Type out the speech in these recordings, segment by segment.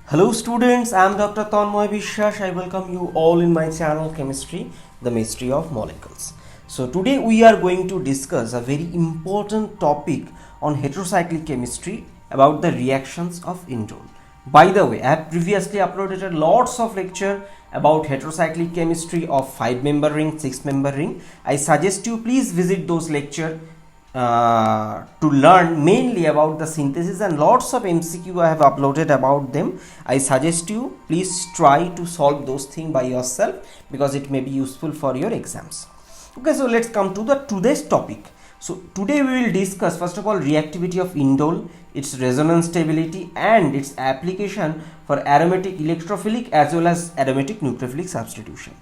Hello students, I am Dr. Tanmoy Vishwas. I welcome you all in my channel Chemistry, the Mystery of Molecules. So today we are going to discuss a very important topic on heterocyclic chemistry about the reactions of indole. By the way, I have previously uploaded lots of lecture about heterocyclic chemistry of 5-member ring, 6-member ring. I suggest you please visit those lecture to learn mainly about the synthesis, and lots of MCQ I have uploaded about them. I suggest you please try to solve those things by yourself because it may be useful for your exams. Okay, so let's come to the today's topic. So today we will discuss first of all reactivity of indole, its resonance stability and its application for aromatic electrophilic as well as aromatic nucleophilic substitution.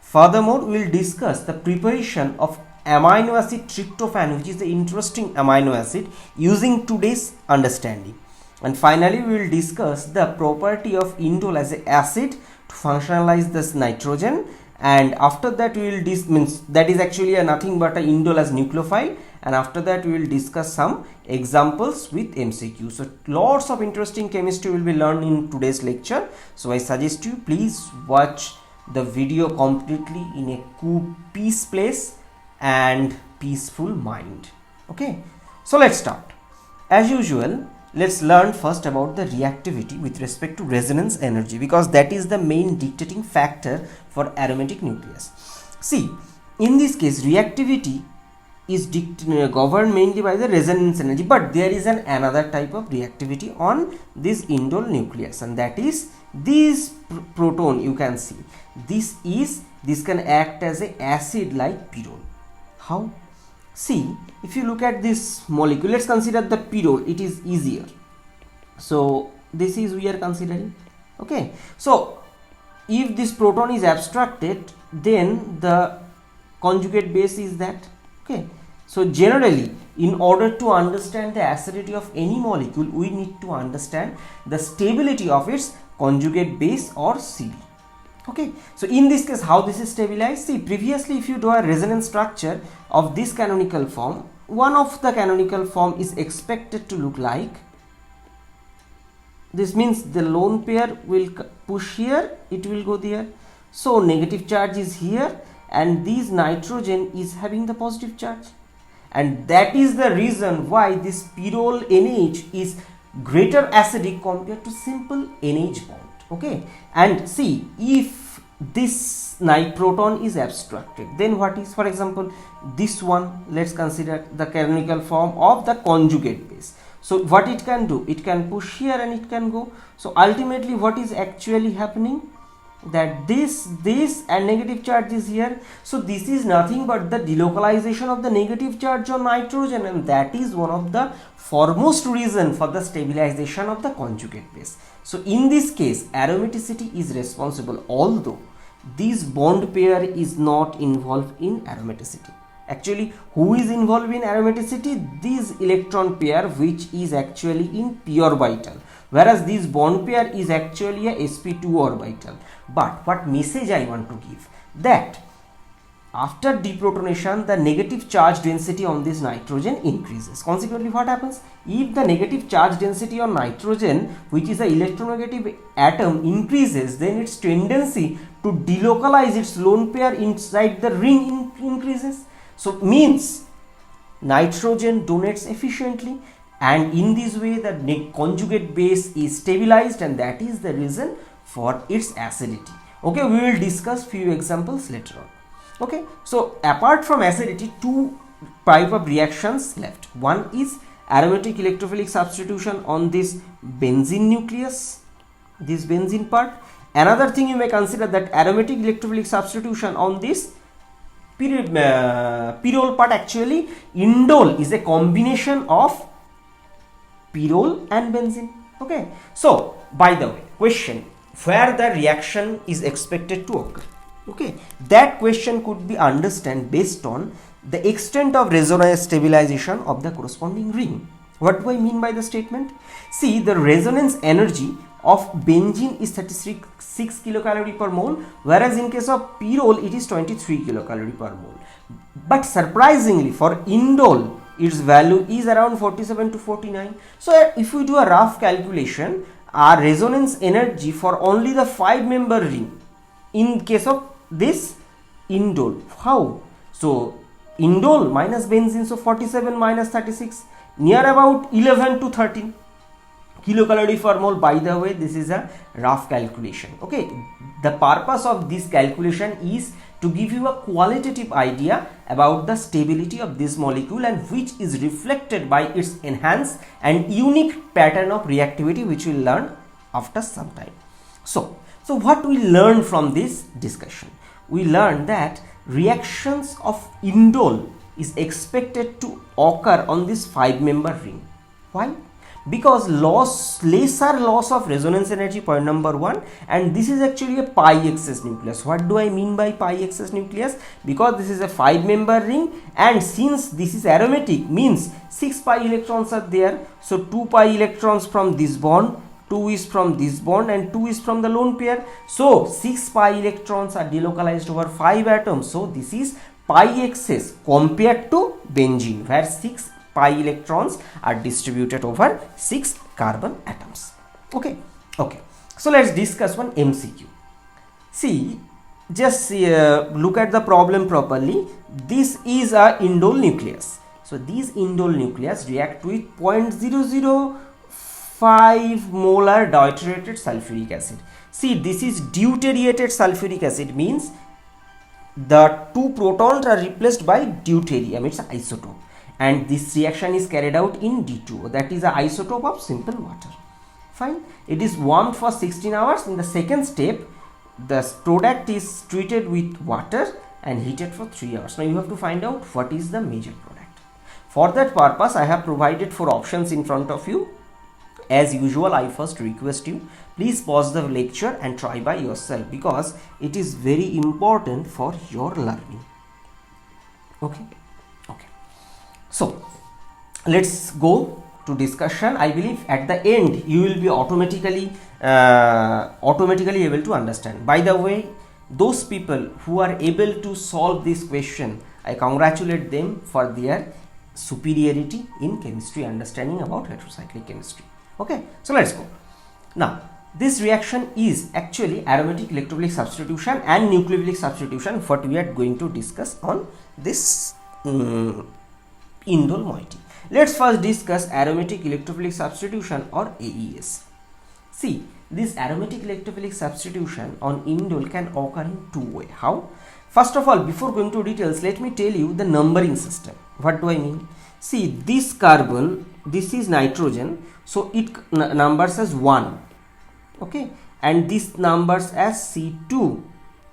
Furthermore, we will discuss the preparation of amino acid tryptophan, which is the interesting amino acid, using today's understanding. And finally, we will discuss the property of indole as an acid to functionalize this nitrogen. And after that, we will means that is actually nothing but a indole as nucleophile. And after that, we will discuss some examples with MCQ. So lots of interesting chemistry will be learned in today's lecture. So I suggest you please watch the video completely in a cool peace place and peaceful mind. Okay, so let's start. As usual, let's learn first about the reactivity with respect to resonance energy, because that is the main dictating factor for aromatic nucleus. See, in this case reactivity is governed mainly by the resonance energy, but there is another type of reactivity on this indole nucleus, and that is this proton. You can see this can act as a acid like pyrrole. How? See, if you look at this molecule, let's consider the pyrrole, it is easier. So this is we are considering. Okay, so if this proton is abstracted, then the conjugate base is that. Okay, so generally in order to understand the acidity of any molecule, we need to understand the stability of its conjugate base or CD. Okay, so in this case how this is stabilized? See, previously if you draw a resonance structure of this canonical form, one of the canonical form is expected to look like this. Means the lone pair will push here, it will go there, so negative charge is here and this nitrogen is having the positive charge, and that is the reason why this pyrrole NH is greater acidic compared to simple NH bond. Okay, and see, if this proton is abstracted, then what is, for example, this one, let's consider the canonical form of the conjugate base. So what it can do, it can push here and it can go. So ultimately what is actually happening, that this and negative charge is here, so this is nothing but the delocalization of the negative charge on nitrogen, and that is one of the foremost reason for the stabilization of the conjugate base. So in this case aromaticity is responsible, although this bond pair is not involved in aromaticity. Actually, who is involved in aromaticity? This electron pair, which is actually in p orbital, whereas this bond pair is actually a sp2 orbital. But what message I want to give, that after deprotonation the negative charge density on this nitrogen increases. Consequently what happens, if the negative charge density on nitrogen, which is a electronegative atom, increases, then its tendency to delocalize its lone pair inside the ring increases. So means nitrogen donates efficiently, and in this way the conjugate base is stabilized, and that is the reason for its acidity. Okay, we will discuss few examples later on. Okay, so apart from acidity, two type of reactions left. One is aromatic electrophilic substitution on this benzene nucleus, this benzene part. Another thing you may consider, that aromatic electrophilic substitution on this pyrrole part. Actually indole is a combination of pyrrole and benzene. Okay, so by the way, question, where the reaction is expected to occur? Okay, that question could be understood based on the extent of resonance stabilization of the corresponding ring. What do I mean by the statement? See, the resonance energy of benzene is 36 kilocalorie per mole, whereas in case of pyrrole it is 23 kilocalorie per mole. But surprisingly for indole, its value is around 47 to 49. So if we do a rough calculation, our resonance energy for only the 5-member ring in case of this indole, how? So indole minus benzene, so 47 minus 36, near about 11 to 13 kilocalorie per mole. By the way, this is a rough calculation. Okay, the purpose of this calculation is to give you a qualitative idea about the stability of this molecule, and which is reflected by its enhanced and unique pattern of reactivity, which we will learn after some time. So what we learned from this discussion? We learned that reactions of indole is expected to occur on this 5-member ring. Why? Because lesser loss of resonance energy, point number 1, and this is actually a pi excess nucleus. What do I mean by pi excess nucleus? Because this is a 5-member ring, and since this is aromatic, means 6 pi electrons are there. So 2 pi electrons from this bond, 2 is from this bond, and 2 is from the lone pair. So 6 pi electrons are delocalized over 5 atoms. So this is pi excess compared to benzene, where 6 pi electrons are distributed over 6 carbon atoms. Okay. So let's discuss one MCQ. See, just look at the problem properly. This is a indole nucleus. So these indole nucleus react with 0.005 molar deuterated sulfuric acid. See, this is deuterated sulfuric acid, means the 2 protons are replaced by deuterium, it's an isotope, and this reaction is carried out in D2O, that is an isotope of simple water. Fine, it is warmed for 16 hours. In the second step, the product is treated with water and heated for 3 hours. Now you have to find out what is the major product. For that purpose, I have provided 4 options in front of you. As usual, I first request you, please pause the lecture and try by yourself, because it is very important for your learning. Okay. So let's go to discussion. I believe at the end you will be automatically able to understand. By the way, those people who are able to solve this question, I congratulate them for their superiority in chemistry, understanding about heterocyclic chemistry. Okay, so let's go. Now this reaction is actually aromatic electrophilic substitution and nucleophilic substitution, what we are going to discuss on this indole moiety. Let's first discuss aromatic electrophilic substitution, or AES. See, this aromatic electrophilic substitution on indole can occur in 2 ways. How? First of all, before going to details, let me tell you the numbering system. What do I mean? See, this carbon, this is nitrogen, so it numbers as 1. Okay, and this numbers as C2,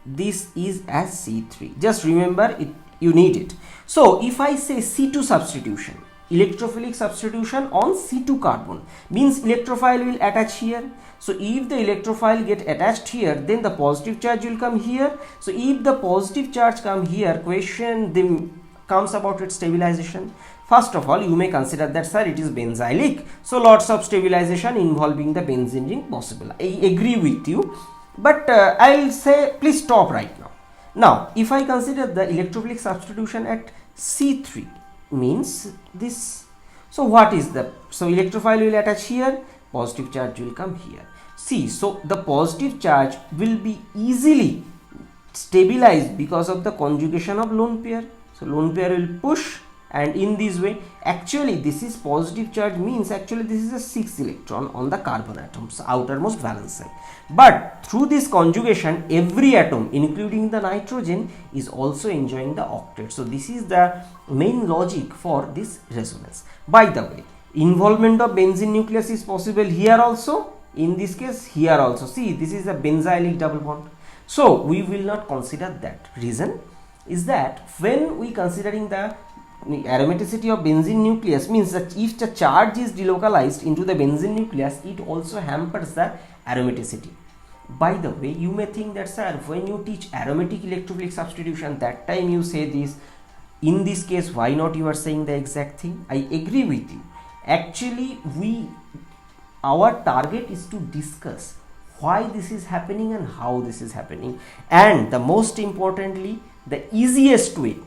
this is as C3. Just remember it, you need it. So if I say C2 substitution, electrophilic substitution on C2 carbon, means electrophile will attach here. So if the electrophile get attached here, then the positive charge will come here. So if the positive charge come here, question then comes about its stabilization. First of all, you may consider that, sir, it is benzylic, so lots of stabilization involving the benzene ring possible. I agree with you, but I will say please stop right now. Now if I consider the electrophilic substitution at C3, means this. So what is the, so electrophile will attach here, positive charge will come here. See, so the positive charge will be easily stabilized because of the conjugation of lone pair. So lone pair will push, and in this way, actually this is positive charge, means actually this is a 6 electron on the carbon atom's outermost valence side. But through this conjugation, every atom including the nitrogen is also enjoying the octet. So this is the main logic for this resonance. By the way, involvement of benzene nucleus is possible here also, in this case here also. See, this is a benzylic double bond, so we will not consider that. Reason is that when we considering the aromaticity of benzene nucleus, means that if the charge is delocalized into the benzene nucleus, it also hampers the aromaticity. By the way, you may think that, sir, when you teach aromatic electrophilic substitution, that time you say this. In this case, why not you are saying the exact thing? I agree with you. Actually, our target is to discuss why this is happening and how this is happening, and the most importantly, the easiest way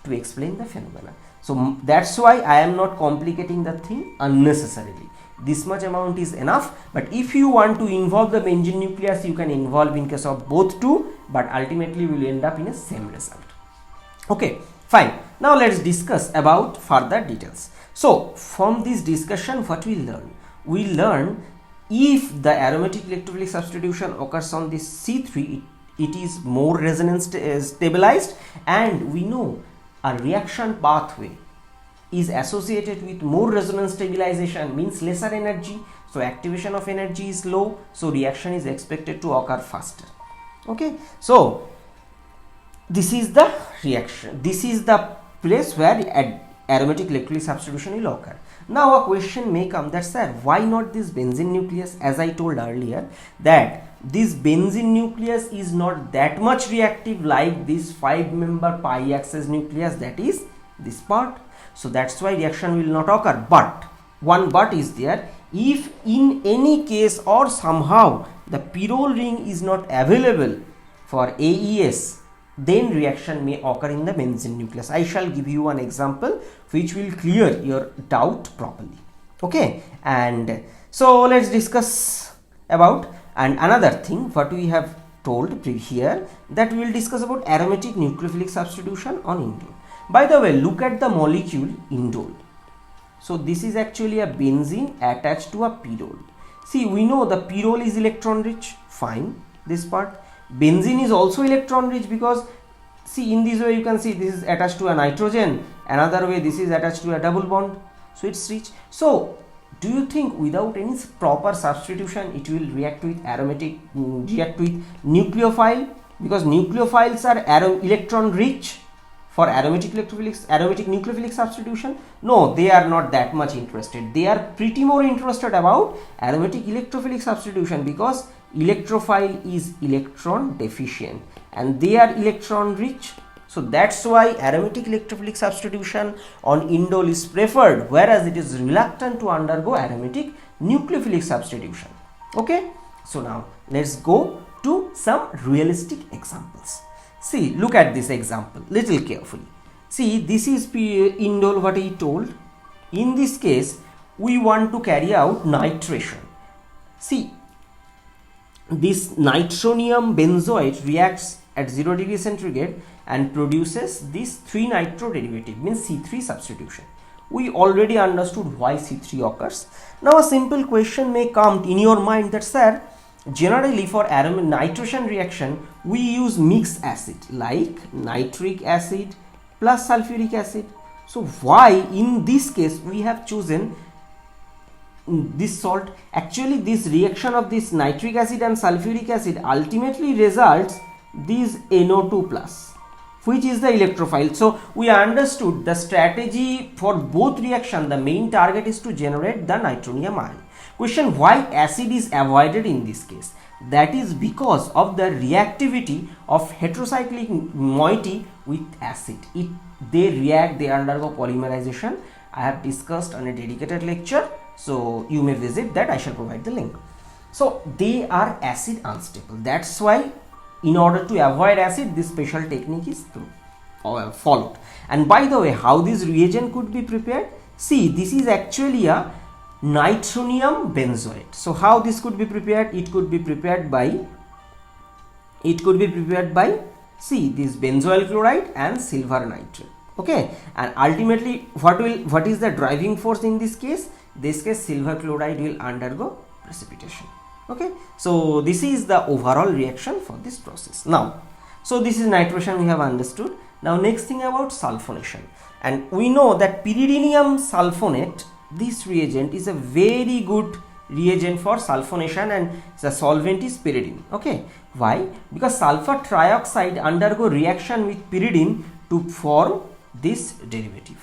to explain the phenomena. So that's why I am not complicating the thing unnecessarily. This much amount is enough, but if you want to involve the benzene nucleus, you can involve in case of both two, but ultimately we will end up in a same result. Okay, fine. Now let's discuss about further details. So from this discussion, what we learn? We learn if the aromatic electrophilic substitution occurs on this C3, it is more resonance stabilized, and we know a reaction pathway is associated with more resonance stabilization, means lesser energy, so activation of energy is low, so reaction is expected to occur faster. Okay, so this is the reaction, this is the place where aromatic electrolytic substitution will occur. Now a question may come that, sir, why not this benzene nucleus? As I told earlier that this benzene nucleus is not that much reactive like this 5-member pi axis nucleus, that is this part. So that's why reaction will not occur. But one but is there, if in any case or somehow the pyrrole ring is not available for AES, then reaction may occur in the benzene nucleus. I shall give you one example which will clear your doubt properly. Okay, and so let's discuss about, and another thing what we have told here, that we will discuss about aromatic nucleophilic substitution on indole. By the way, look at the molecule indole. So this is actually a benzene attached to a pyrrole. See, we know the pyrrole is electron rich, fine, this part. Benzene is also electron rich because see, in this way you can see this is attached to a nitrogen, another way this is attached to a double bond, so it's rich. So do you think without any proper substitution it will react with react with nucleophile, because nucleophiles are electron rich for aromatic nucleophilic substitution? No, they are not that much interested. They are pretty more interested about aromatic electrophilic substitution because electrophile is electron deficient and they are electron rich. So that's why aromatic electrophilic substitution on indole is preferred, whereas it is reluctant to undergo aromatic nucleophilic substitution. Okay, so now let's go to some realistic examples. See, look at this example little carefully. See, this is indole what he told. In this case, we want to carry out nitration. See, this nitronium benzoate reacts at 0 degree centigrade and produces this 3-nitro derivative, means C3 substitution. We already understood why C3 occurs. Now a simple question may come in your mind that, sir, generally for nitration reaction we use mixed acid like nitric acid plus sulfuric acid. So why in this case we have chosen this salt? Actually this reaction of this nitric acid and sulfuric acid ultimately results this NO2 plus, which is the electrophile. So we understood the strategy for both reaction. The main target is to generate the nitronium ion. Question, why acid is avoided in this case? That is because of the reactivity of heterocyclic moiety with acid. They react, they undergo polymerization. I have discussed on a dedicated lecture, so you may visit that. I shall provide the link. So they are acid unstable. That's why in order to avoid acid, this special technique is followed. And by the way, how this reagent could be prepared? See, this is actually a nitronium benzoate. So how this could be prepared? It could be prepared by see, this benzoyl chloride and silver nitrate. Okay, and ultimately what is the driving force in this case? This case silver chloride will undergo precipitation. Okay, so this is the overall reaction for this process. Now, so this is nitration we have understood. Now next thing about sulfonation, and we know that pyridinium sulfonate, this reagent is a very good reagent for sulfonation and the solvent is pyridine. Okay, why? Because sulfur trioxide undergo reaction with pyridine to form this derivative.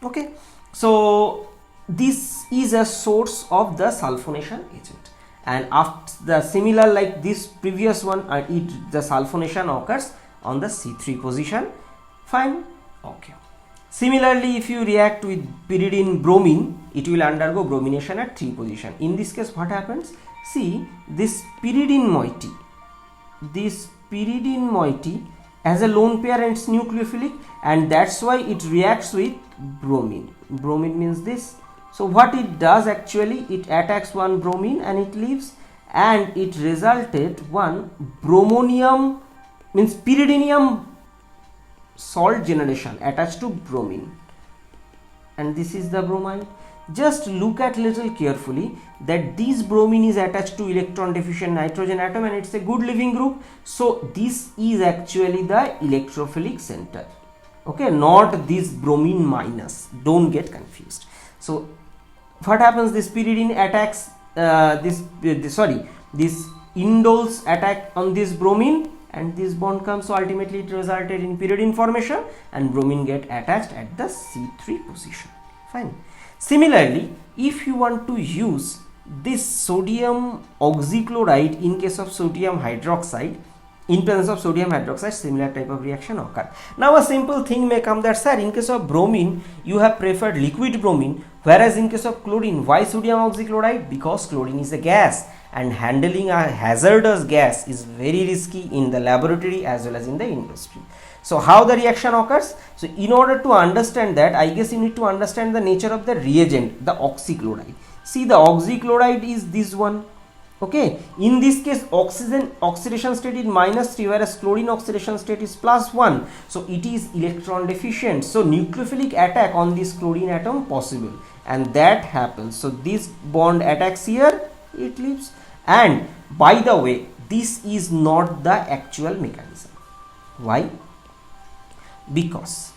Okay, so this is a source of the sulfonation agent, and after the similar like this previous one, the sulfonation occurs on the C3 position. Fine. Okay, similarly if you react with pyridine bromine, it will undergo bromination at 3 position. In this case what happens? See, this pyridine moiety as a lone pair and it's nucleophilic, and that's why it reacts with bromine. Bromine means this. So what it does actually, it attacks one bromine and it leaves, and it resulted one bromonium, means pyridinium salt generation attached to bromine, and this is the bromide. Just look at little carefully that this bromine is attached to electron deficient nitrogen atom and it's a good leaving group. So this is actually the electrophilic center, okay, not this bromine minus, don't get confused. So what happens, this pyridine attacks this indoles attack on this bromine and this bond comes, so ultimately it resulted in pyridine formation and bromine get attached at the C3 position. Fine. Similarly, if you want to use this sodium oxychloride in case of sodium hydroxide, in presence of sodium hydroxide, similar type of reaction occur. Now a simple thing may come that, sir, in case of bromine you have preferred liquid bromine, whereas in case of chlorine, why sodium oxychloride? Because chlorine is a gas and handling a hazardous gas is very risky in the laboratory as well as in the industry. So how the reaction occurs? So in order to understand that, I guess you need to understand the nature of the reagent, the oxychloride. See, the oxychloride is this one, okay. In this case, oxygen oxidation state is -3, whereas chlorine oxidation state is +1. So it is electron deficient. So nucleophilic attack on this chlorine atom possible, and that happens. So this bond attacks here, it leaves. And by the way, this is not the actual mechanism. Why? Because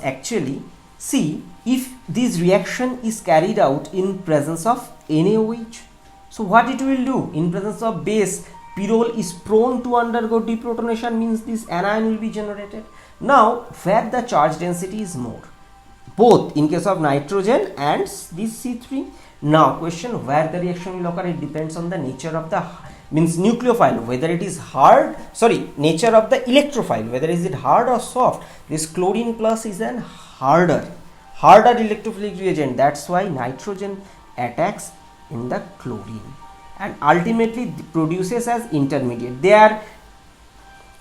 actually, see, if this reaction is carried out in presence of NaOH, so what it will do? In presence of base, pyrrole is prone to undergo deprotonation, means this anion will be generated. Now where the charge density is more, both in case of nitrogen and this C3. Now question, where the reaction will occur, it depends on the nature of the, means nucleophile, whether it is hard, nature of the electrophile, whether is it hard or soft. This chlorine plus is an harder electrophilic reagent, that's why nitrogen attacks in the chlorine and ultimately produces as intermediate. There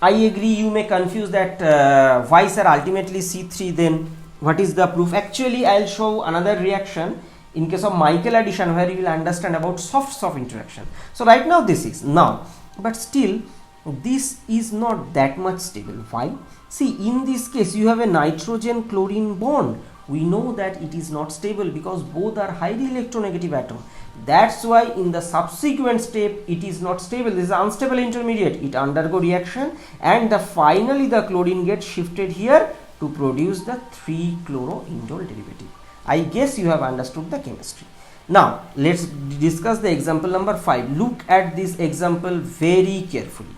I agree, you may confuse that why sir ultimately C3, then what is the proof? Actually I'll show another reaction in case of Michael addition where you will understand about soft interaction. So right now this is now, but still this is not that much stable. Why? See, in this case you have a nitrogen chlorine bond. We know that it is not stable because both are highly electronegative atom. That's why in the subsequent step it is not stable. This is unstable intermediate. It undergo reaction and finally the chlorine gets shifted here to produce the 3-chloroindole derivative. I guess you have understood the chemistry. Now let's discuss the example number 5. Look at this example very carefully.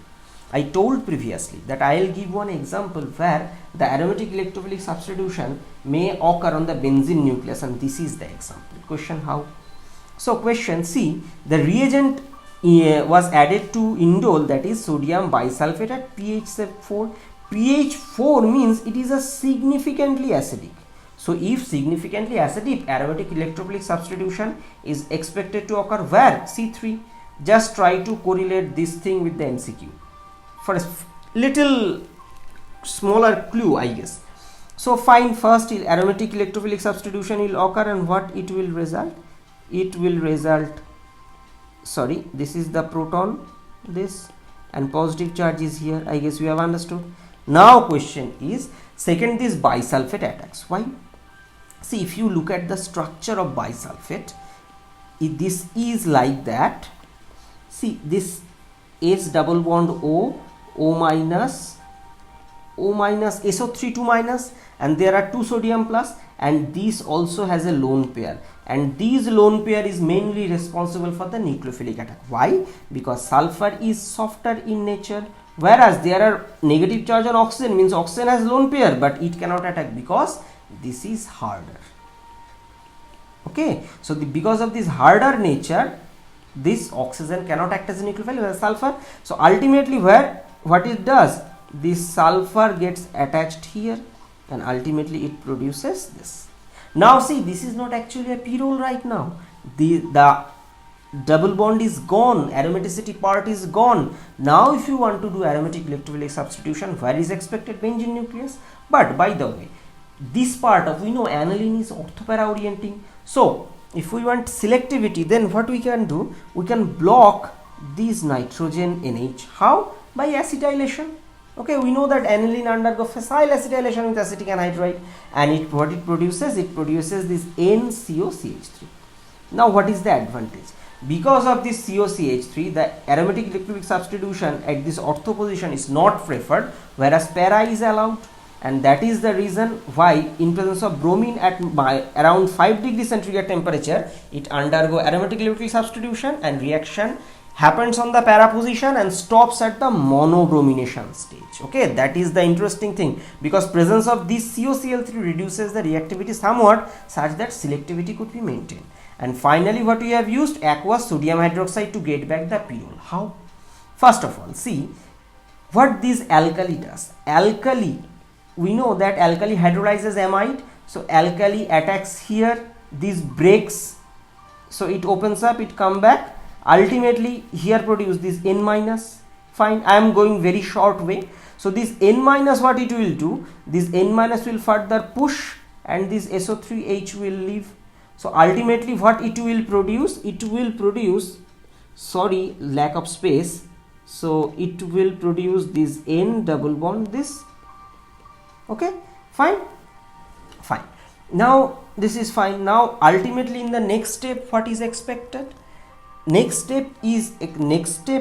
I told previously that I will give one example where the aromatic electrophilic substitution may occur on the benzene nucleus, and this is the example. Question, how? So question, see, the reagent was added to indole, that is sodium bisulfate at pH 4. pH 4 means it is a significantly acidic. So if significantly acidic, aromatic electrophilic substitution is expected to occur where? C3. Just try to correlate this thing with the MCQ for a little smaller clue, I guess. So find first aromatic electrophilic substitution will occur, and what it will result? It will result, this is the proton, this, and positive charge is here. I guess you have understood. Now question is, second, this bisulfate attacks. Why? See, if you look at the structure of bisulfate, this is like that. See, this S double bond O minus, SO3 2 minus, and there are 2 sodium plus, and this also has a lone pair, and this lone pair is mainly responsible for the nucleophilic attack. Why? Because sulfur is softer in nature, whereas there are negative charge on oxygen, means oxygen has lone pair but it cannot attack because this is harder. Okay, so because of this harder nature, this oxygen cannot act as a nucleophile as sulfur. So ultimately what it does, this sulfur gets attached here and ultimately it produces this. Now see, this is not actually a pyrrole right now. The double bond is gone, aromaticity part is gone. Now if you want to do aromatic electrophilic substitution, where is expected? Benzene nucleus. But by the way, this part of, we know aniline is orthopara orienting. So if we want selectivity, then what we can do? We can block this nitrogen NH. How? By acetylation. Okay, we know that aniline undergo facile acetylation with acetic anhydride, and what it produces? It produces this NCOCH3. Now what is the advantage? Because of this COCH3, the aromatic electrophilic substitution at this ortho position is not preferred, whereas para is allowed. And that is the reason why in presence of bromine at around 5 degrees centigrade temperature, it undergo aromatic electrophilic substitution, and reaction happens on the para position and stops at the monobromination stage. Okay, that is the interesting thing, because presence of this COCl3 reduces the reactivity somewhat such that selectivity could be maintained. And finally, what we have used? Aqueous sodium hydroxide to get back the pyrrole. How? First of all, see what this alkali does. Alkali, we know that alkali hydrolyzes amide. So alkali attacks here, this breaks, so it opens up, it come back, ultimately here produce this N minus. Fine, I am going very short way. So this N minus, what it will do? This N minus will further push, and this SO3H will leave. So ultimately what it will produce? It will produce, sorry, lack of space. So it will produce this N double bond this. Okay, fine, fine. Now this is fine. Now ultimately in the next step, what is expected? Next step,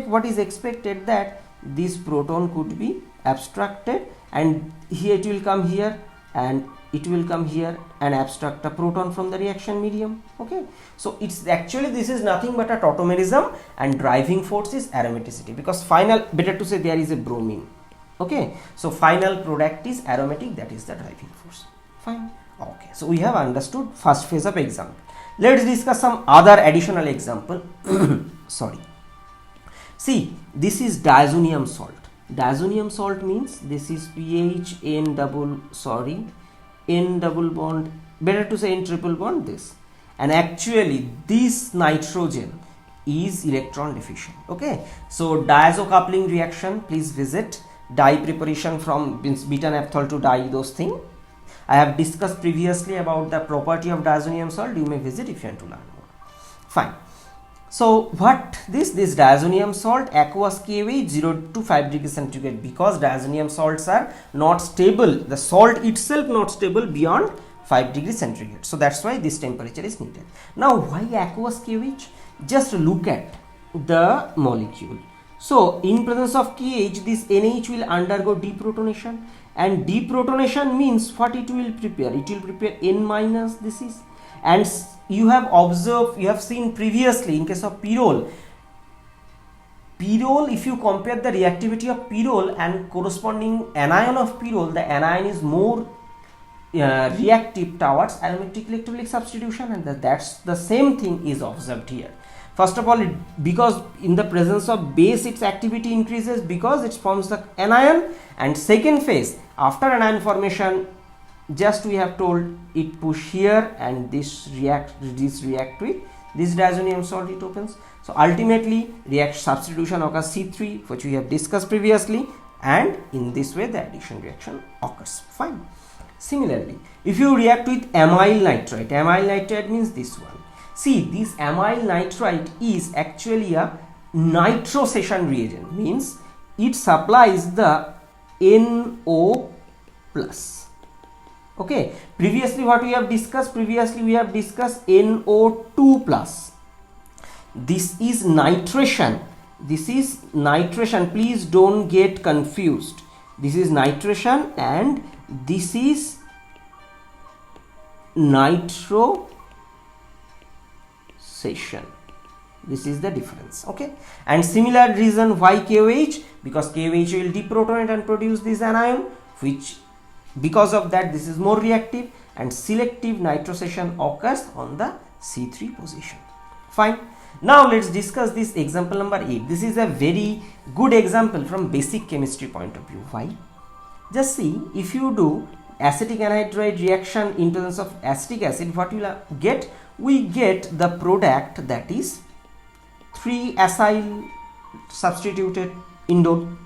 what is expected? That this proton could be abstracted, and here it will come here, and it will come here and abstract a proton from the reaction medium. Okay, so it's actually, this is nothing but a tautomerism, and driving force is aromaticity, because final, better to say, there is a bromine. Okay, so final product is aromatic, that is the driving force. Fine. Okay, so we have understood first phase of example. Let's discuss some other additional example. Sorry, see, this is diazonium salt. Diazonium salt means this is pH N double bond, better to say N triple bond this, and actually this nitrogen is electron deficient. Okay, so diazo coupling reaction, please visit. Dye preparation from beta naphthol to dye, those things I have discussed previously about the property of diazonium salt. You may visit if you want to learn more. Fine. So what this diazonium salt, aqueous KOH 0 to 5 degrees centigrade, because diazonium salts are not stable, the salt itself not stable beyond 5 degrees centigrade. So that's why this temperature is needed. Now why aqueous KOH? Just look at the molecule. So in presence of KH, this NH will undergo deprotonation, and deprotonation means what it will prepare? It will prepare N minus, this is, and you have observed, you have seen previously in case of pyrrole, if you compare the reactivity of pyrrole and corresponding anion of pyrrole, the anion is more reactive towards aromatic electrophilic substitution, and that's the same thing is observed here. First of all, because in the presence of base its activity increases because it forms the anion, and second phase, after anion formation, just we have told it push here, and this react with this diazonium salt, it opens. So ultimately substitution occurs C3, which we have discussed previously, and in this way the addition reaction occurs. Fine. Similarly, if you react with amyl nitrite means this one. See, this amyl nitrite is actually a nitrosation reagent, means it supplies the NO plus. Okay, previously what we have discussed? Previously we have discussed NO2 plus. This is nitration. This is nitration. Please don't get confused. This is nitration and this is nitrosation. This is the difference. Okay, and similar reason why KOH, because KOH will deprotonate and produce this anion, which because of that this is more reactive, and selective nitrosation occurs on the C3 position. Fine. Now let's discuss this example number 8. This is a very good example from basic chemistry point of view. Why? Just see, if you do acetic anhydride reaction in presence of acetic acid, what you will get? We get the product, that is 3 acyl substituted indole.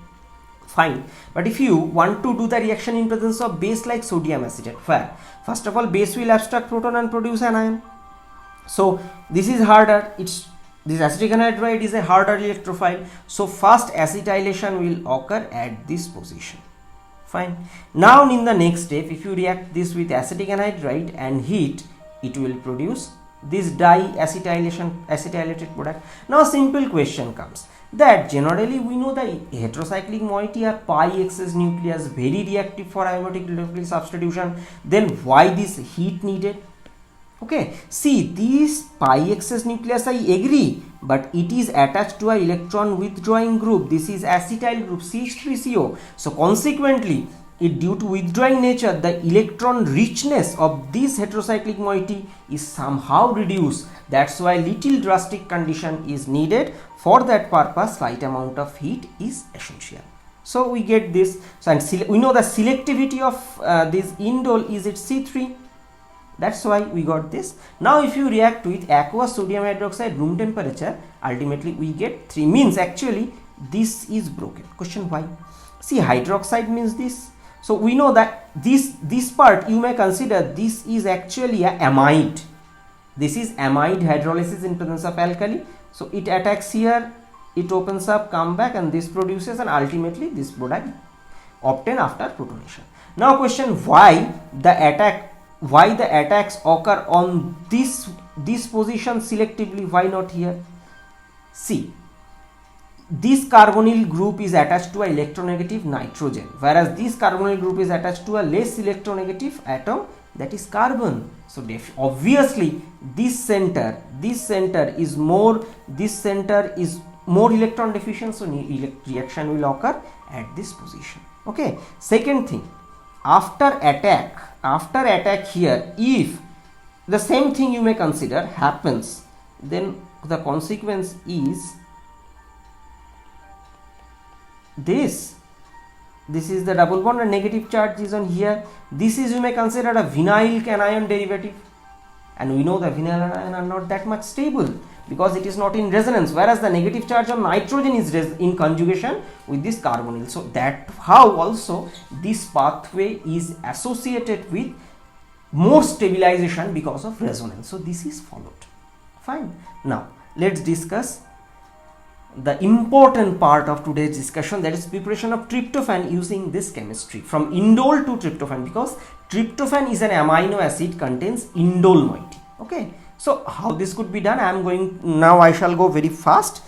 Fine. But if you want to do the reaction in presence of base like sodium acetate, where first of all base will abstract proton and produce an ion. So this is harder. This acetic anhydride is a harder electrophile. So fast acetylation will occur at this position. Fine. Now in the next step, if you react this with acetic anhydride and heat, it will produce this diacetylated product. Now simple question comes that generally we know the heterocyclic moiety are pi XS nucleus, very reactive for aromatic electrophilic substitution. Then why this heat needed? Okay, see this pi XS nucleus, I agree, but it is attached to a electron withdrawing group. This is acetyl group CH3CO. So consequently, it due to withdrawing nature, the electron richness of this heterocyclic moiety is somehow reduced. That's why little drastic condition is needed. For that purpose, slight amount of heat is essential. So we get this. So and we know the selectivity of this indole is at C3. That's why we got this. Now if you react with aqueous sodium hydroxide room temperature, ultimately we get 3. Means actually this is broken. Question why? See, hydroxide means this. So we know that this part you may consider this is actually a amide. This is amide hydrolysis in presence of alkali. So it attacks here, it opens up, come back, and this produces, and ultimately this product obtained after protonation. Now question, why the attacks occur on this position selectively, why not here? See, this carbonyl group is attached to a electronegative nitrogen, whereas this carbonyl group is attached to a less electronegative atom, that is carbon. So obviously this center is more electron deficient, so reaction will occur at this position. Okay, second thing, after attack here, if the same thing you may consider happens, then the consequence is this is the double bond and negative charge is on here. This is, you may consider, a vinyl cation derivative, and we know the vinyl anion are not that much stable because it is not in resonance, whereas the negative charge on nitrogen is in conjugation with this carbonyl. So that how also this pathway is associated with more stabilization because of resonance. So this is followed. Fine. Now let's discuss the important part of today's discussion, that is preparation of tryptophan using this chemistry from indole to tryptophan, because tryptophan is an amino acid, contains indole moiety. Okay, so how this could be done, I shall go very fast.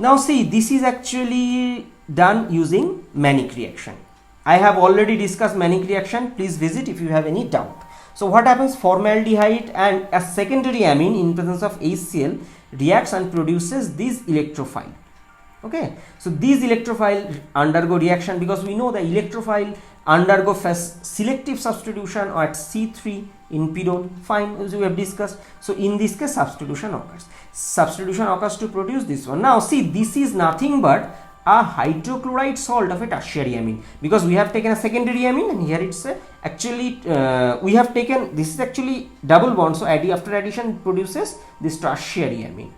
Now see, this is actually done using Mannich reaction. I have already discussed Mannich reaction, please visit if you have any doubt. So what happens, formaldehyde and a secondary amine in presence of HCl reacts and produces this electrophile. Okay, so these electrophile undergo reaction, because we know the electrophile undergo selective substitution at C3 in pidone. Fine, as we have discussed. So in this case substitution occurs to produce this one. Now see, this is nothing but a hydrochloride salt of a tertiary amine, because we have taken a secondary amine and here it's we have taken, this is actually double bond, so after addition it produces this tertiary amine,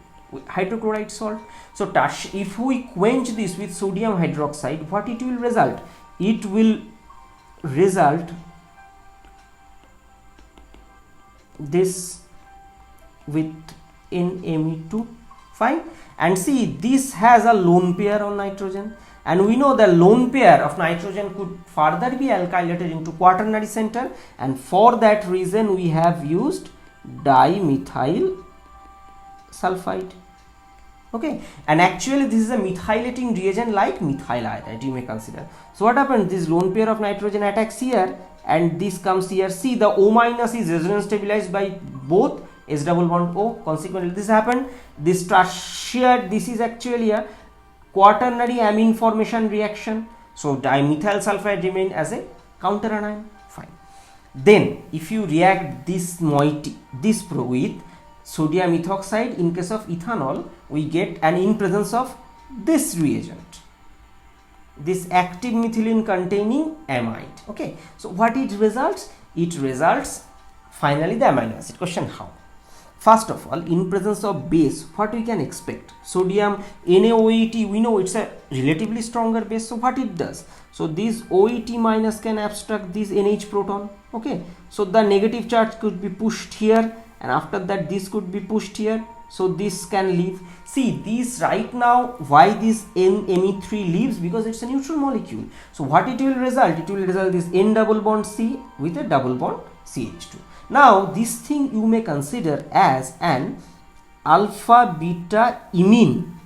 hydrochloride salt. So if we quench this with sodium hydroxide, what it will result? It will result this with NMe2. Fine. And see, this has a lone pair on nitrogen, and we know the lone pair of nitrogen could further be alkylated into quaternary center, and for that reason we have used dimethyl sulfide. Okay, and actually this is a methylating reagent like methyl iodide, you may consider. So what happens, this lone pair of nitrogen attacks here and this comes here. See, the O- is resonance stabilized by both S double bond O. Consequently this happened, this tertiary, this is actually a quaternary amine formation reaction, so dimethyl sulfide remain as a counter anion. Fine. Then if you react this moiety, this with sodium ethoxide, in case of ethanol we get an in presence of this reagent, this active methylene containing amide. Okay, so what it results? It results finally the amino acid. Question, how? first of all, in presence of base, what we can expect? Sodium NaOET, we know it's a relatively stronger base, so what it does? So this OET minus can abstract this NH proton. Okay, so the negative charge could be pushed here, and after that this could be pushed here, so this can leave. See this right now, why this Me3 leaves? Because it's a neutral molecule. So what it will result? It will result this N double bond C with a double bond CH2. Now this thing you may consider as an alpha beta imine.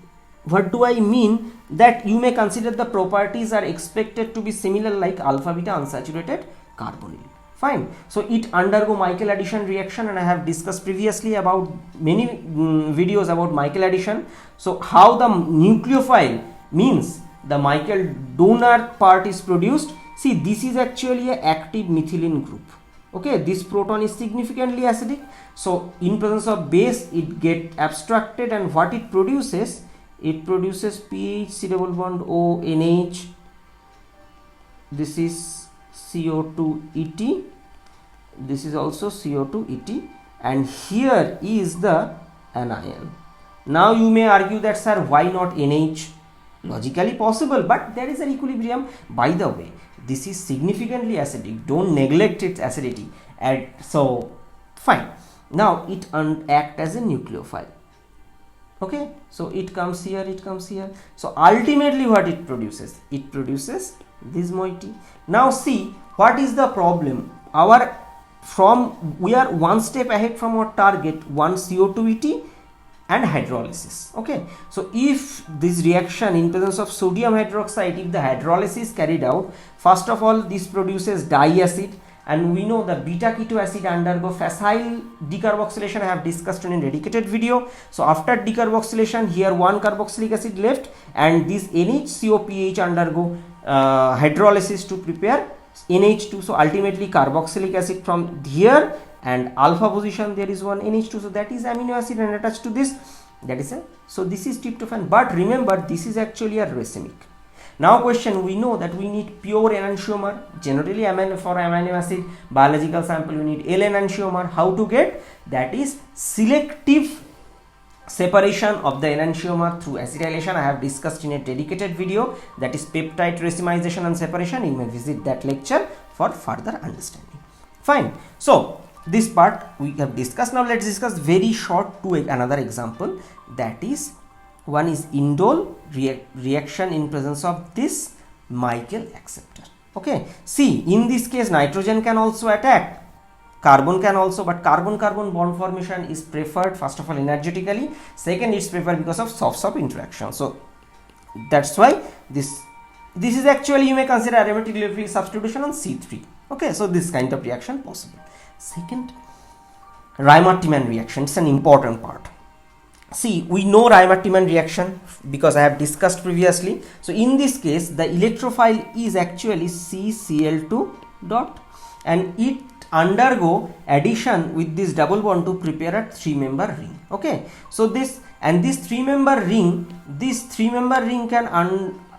What do I mean? That you may consider the properties are expected to be similar like alpha beta unsaturated carbonyl. Fine. So it undergo Michael addition reaction, and I have discussed previously about many videos about Michael addition. So how the nucleophile, means the Michael donor part, is produced. See, this is actually an active methylene group. Okay, this proton is significantly acidic, so in presence of base it get abstracted, and what it produces? It produces PH C double bond O NH. This is CO2 ET, this is also CO2 ET, and here is the anion. Now you may argue that, sir, why not NH? Logically possible, but there is an equilibrium. By the way, this is significantly acidic, don't neglect its acidity, and so fine. Now it act as a nucleophile. Okay, so it comes here, it comes here. So ultimately what it produces? It produces this moiety. Now see, what is the problem? We are one step ahead from our target, one CO2 ET and hydrolysis. Okay, so if this reaction in presence of sodium hydroxide, if the hydrolysis carried out, first of all this produces diacid, and we know the beta keto acid undergo facile decarboxylation. I have discussed in a dedicated video. So after decarboxylation, here one carboxylic acid left, and this NHCOPH undergo hydrolysis to prepare NH2. So ultimately carboxylic acid from here, and alpha position there is one NH2, so that is amino acid, and attached to this, that is a, so this is tryptophan. But remember, this is actually a racemic. Now question, we know that we need pure enantiomer. Generally for amino acid biological sample we need L enantiomer. How to get? That is selective separation of the enantiomer through acetylation. I have discussed in a dedicated video, that is peptide racemization and separation. You may visit that lecture for further understanding. Fine. So this part we have discussed. Now let's discuss very short to another example, that is one is indole reaction in presence of this Michael acceptor. Okay, see, in this case nitrogen can also attack, carbon can also, but carbon-carbon bond formation is preferred, first of all energetically, second it's preferred because of soft interaction. So that's why this is actually, you may consider aromatic nucleophilic substitution on C3. Okay, so this kind of reaction possible. Second, Reimer-Tiemann reaction, it's an important part. See, we know Reimer-Tiemann reaction because I have discussed previously. So in this case, the electrophile is actually CCl2 dot, and it undergo addition with this double bond to prepare a 3-member ring. Okay, so this three-member ring can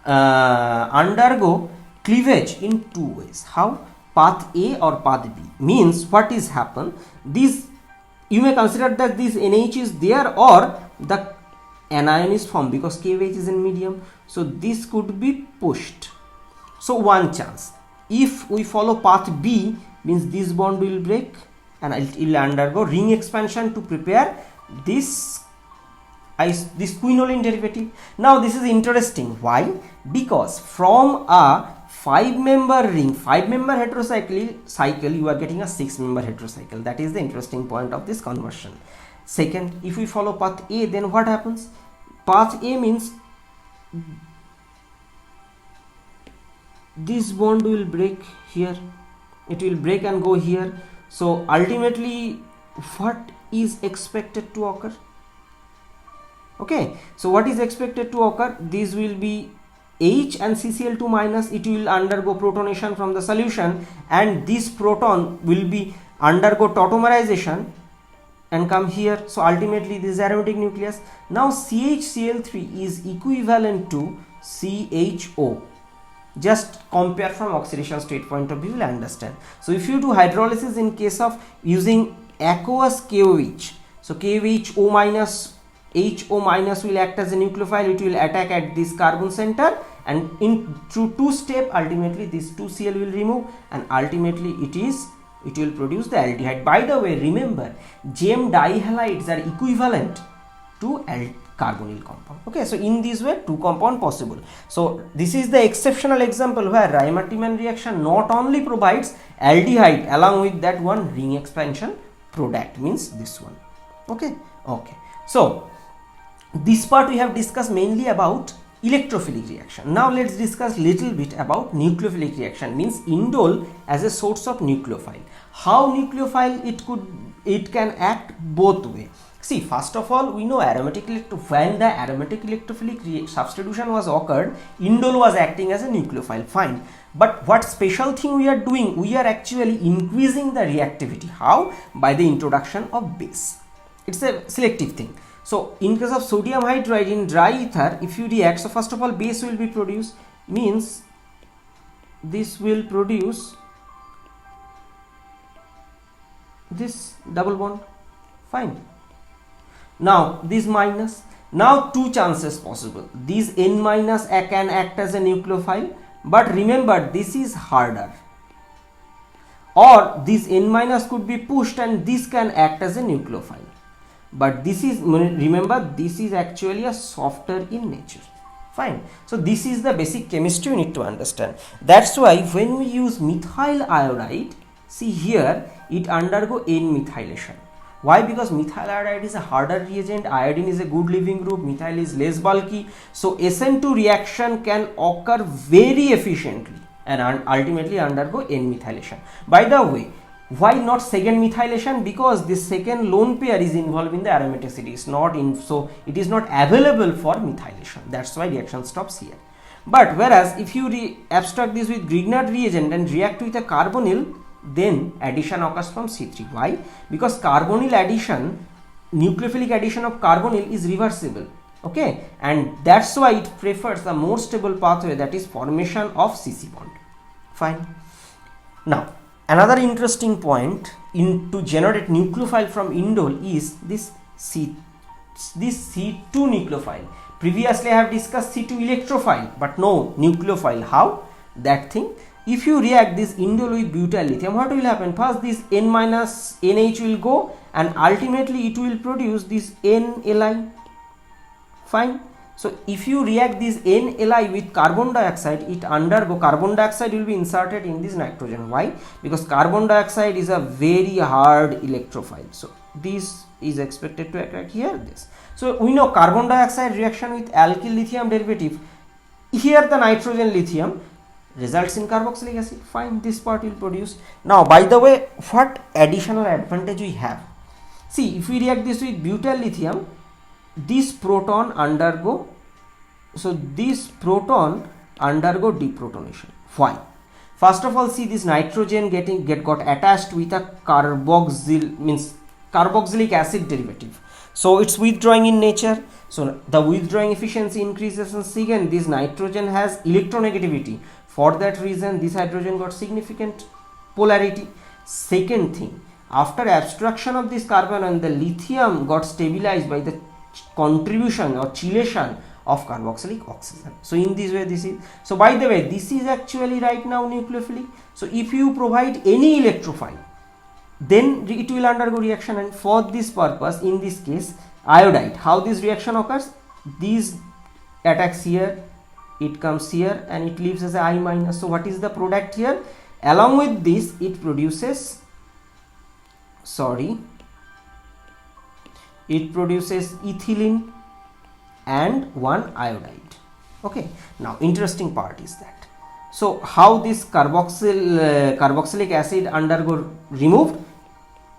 undergo cleavage in two ways. How? Path A or path B. Means what is happen? This, you may consider that this NH is there, or the anion is formed because KOH is in medium. So this could be pushed. So one chance. If we follow path B, means this bond will break and it will undergo ring expansion to prepare this quinoline derivative. Now this is interesting. Why? Because from a 5-member ring, 5-member heterocycle, you are getting a 6-member heterocycle. That is the interesting point of this conversion. Second, if we follow path A, then what happens? Path A means this bond will break here, it will break and go here. So ultimately what is expected to occur? Okay, so what is expected to occur? This will be H and CCl2 minus, it will undergo protonation from the solution, and this proton will be undergo tautomerization and come here. So ultimately this is aromatic nucleus. Now CHCl3 is equivalent to CHO. Just compare from oxidation state point of view, you will understand. So if you do hydrolysis in case of using aqueous KOH, so So KHO minus will act as a nucleophile. It will attack at this carbon center, and through two step ultimately this 2Cl will remove, and ultimately it will produce the aldehyde. By the way, remember gem dihalides are equivalent to carbonyl compound. Okay, so in this way two compound possible. So this is the exceptional example where Reimann-Tiemann reaction not only provides aldehyde along with that one ring expansion product, means this one. Okay. So this part we have discussed mainly about electrophilic reaction. Now let's discuss little bit about nucleophilic reaction, means indole as a source of nucleophile. How nucleophile it can act both way. See, first of all, we know when the aromatic electrophilic substitution was occurred, indole was acting as a nucleophile, fine. But what special thing we are doing? We are actually increasing the reactivity. How? By the introduction of base. It's a selective thing. So in case of sodium hydride in dry ether, if you react, so first of all base will be produced, means this will produce this double bond, fine. Now this minus, now two chances possible. This N minus can act as a nucleophile, but remember this is harder, or this N minus could be pushed and this can act as a nucleophile, but this is, remember this is actually a softer in nature, fine. So this is the basic chemistry you need to understand. That's why when we use methyl iodide, see here it undergo N-methylation. Why? Because methyl iodide is a harder reagent, iodine is a good leaving group, methyl is less bulky, so SN2 reaction can occur very efficiently and ultimately undergo N-methylation. By the way, why not second methylation? Because this second lone pair is involved in the aromaticity, so it is not available for methylation. That's why reaction stops here. But whereas if you abstract this with Grignard reagent and react with a carbonyl, then addition occurs from C3. Why? Because carbonyl addition, nucleophilic addition of carbonyl is reversible. Okay, and that's why it prefers a more stable pathway, that is formation of CC bond. Fine. Now another interesting point to generate nucleophile from indole is this C2 nucleophile. Previously I have discussed C2 electrophile, but no nucleophile. How? That thing, if you react this indole with butyl lithium, what will happen? First this N minus NH will go, and ultimately it will produce this NLi, fine. So if you react this NLi with carbon dioxide, carbon dioxide will be inserted in this nitrogen. Why? Because carbon dioxide is a very hard electrophile, so this is expected to attack here, this. So we know carbon dioxide reaction with alkyl lithium derivative, here the nitrogen lithium results in carboxylic acid, fine, this part will produce. Now by the way, what additional advantage we have? See, if we react this with butyl lithium, this proton undergo deprotonation. Why? First of all, see this nitrogen got attached with a carboxylic acid derivative, so it's withdrawing in nature, so the withdrawing efficiency increases, and second, this nitrogen has electronegativity. For that reason this hydrogen got significant polarity. Second thing, after abstraction of this carbon, and the lithium got stabilized by the contribution or chelation of carboxylic oxygen. So in this way this is, so by the way this is actually right now nucleophilic. So if you provide any electrophile, then it will undergo reaction, and for this purpose, in this case iodide, how this reaction occurs? These attacks here, it comes here and it leaves as a I minus. So what is the product here? Along with this it produces ethylene and one iodide. Okay, now interesting part is that, so how this carboxylic acid undergo removed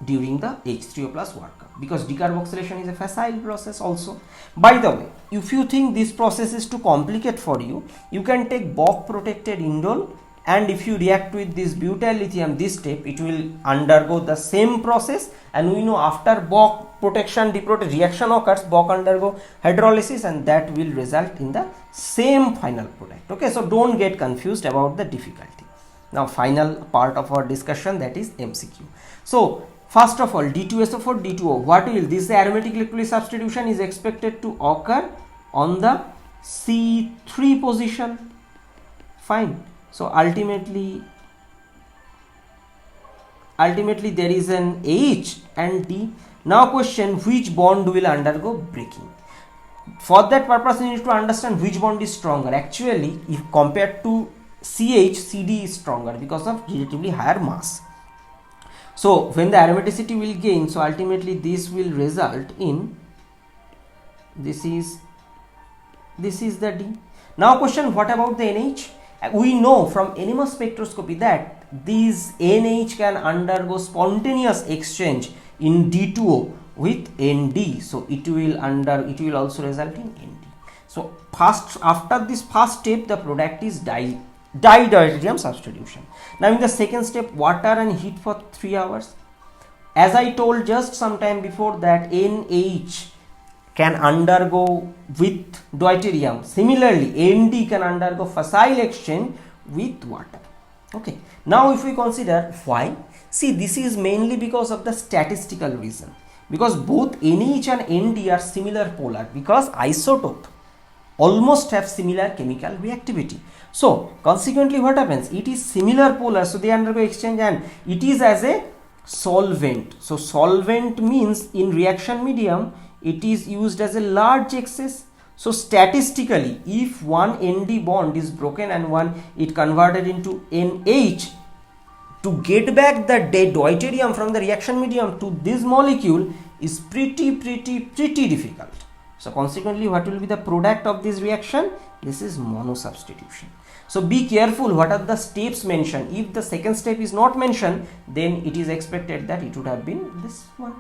during the H3O plus workup, because decarboxylation is a facile process also. By the way, if you think this process is too complicated for you, you can take Bock protected indole, and if you react with this butyl lithium, this step, it will undergo the same process, and we know after Bock protection reaction occurs, Bock undergo hydrolysis, and that will result in the same final product. Okay, so don't get confused about the difficulty. Now final part of our discussion, that is MCQ. So First of all, D2SO4, D2O, what will this aromatic electrolytic substitution is expected to occur on the C3 position. Fine. So ultimately there is an H and D. Now question, which bond will undergo breaking? For that purpose, you need to understand which bond is stronger. Actually, if compared to CH, CD is stronger because of relatively higher mass. So when the aromaticity will gain, so ultimately this will result in, this is the D. Now question, what about the NH? We know from NMR spectroscopy that these NH can undergo spontaneous exchange in D2O with ND, so it will also result in ND. So after this first step, the product is dideutyrium substitution. Now in the second step, water and heat for 3 hours. As I told just some time before that NH can undergo with deuterium. Similarly, ND can undergo facile exchange with water. Okay. Now if we consider why, see, this is mainly because of the statistical reason, because both NH and ND are similar polar, because isotope almost have similar chemical reactivity. So consequently what happens, it is similar polar, so they undergo exchange and it is as a solvent. So solvent means in reaction medium it is used as a large excess. So statistically, if one ND bond is broken and one it converted into NH, to get back the deuterium from the reaction medium to this molecule is pretty difficult. So consequently, what will be the product of this reaction? This is monosubstitution. So be careful what are the steps mentioned. If the second step is not mentioned, then it is expected that it would have been this one.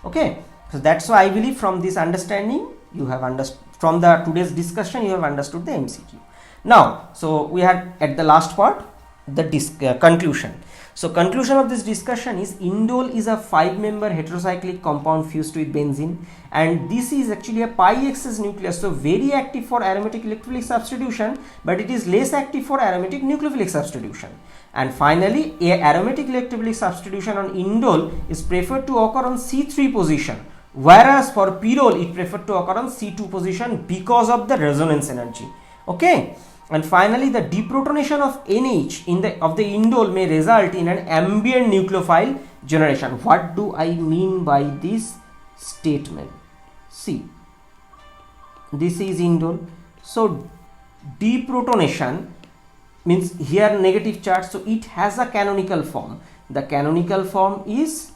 Okay. So that's why I believe from this understanding you have understood, from the today's discussion you have understood the MCQ. Now, so we had at the last part the conclusion. So conclusion of this discussion is indole is a 5-member heterocyclic compound fused with benzene, and this is actually a pi excess nucleus, so very active for aromatic electrophilic substitution, but it is less active for aromatic nucleophilic substitution. And finally, a aromatic electrophilic substitution on indole is preferred to occur on C3 position, whereas for pyrrole it preferred to occur on C2 position because of the resonance energy. Okay. And finally, the deprotonation of NH of the indole may result in an ambient nucleophile generation. What do I mean by this statement? See, this is indole. So deprotonation means here negative charge, so it has a canonical form. The canonical form is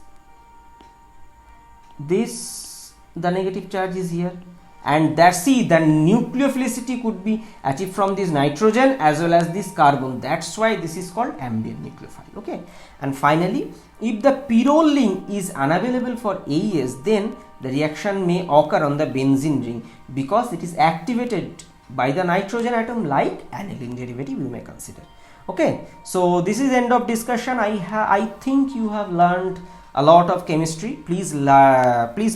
this, the negative charge is here, and that, see, the nucleophilicity could be achieved from this nitrogen as well as this carbon. That's why this is called ambient nucleophile. Okay. And finally, if the pyrrole link is unavailable for AES, then the reaction may occur on the benzene ring because it is activated by the nitrogen atom like aniline derivative you may consider. Okay. So this is end of discussion. I think you have learned a lot of chemistry. Please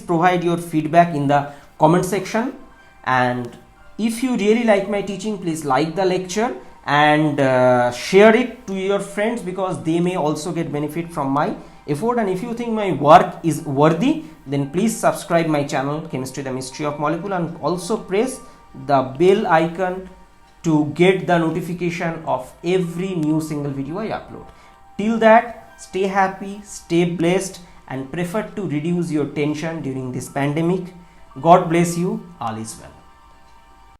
provide your feedback in the comment section, and if you really like my teaching, please like the lecture and share it to your friends, because they may also get benefit from my effort. And if you think my work is worthy, then please subscribe my channel Chemistry, the Mystery of Molecule, and also press the bell icon to get the notification of every new single video I upload. Till that, stay happy, stay blessed, and prefer to reduce your tension during this pandemic. God bless you. All is well.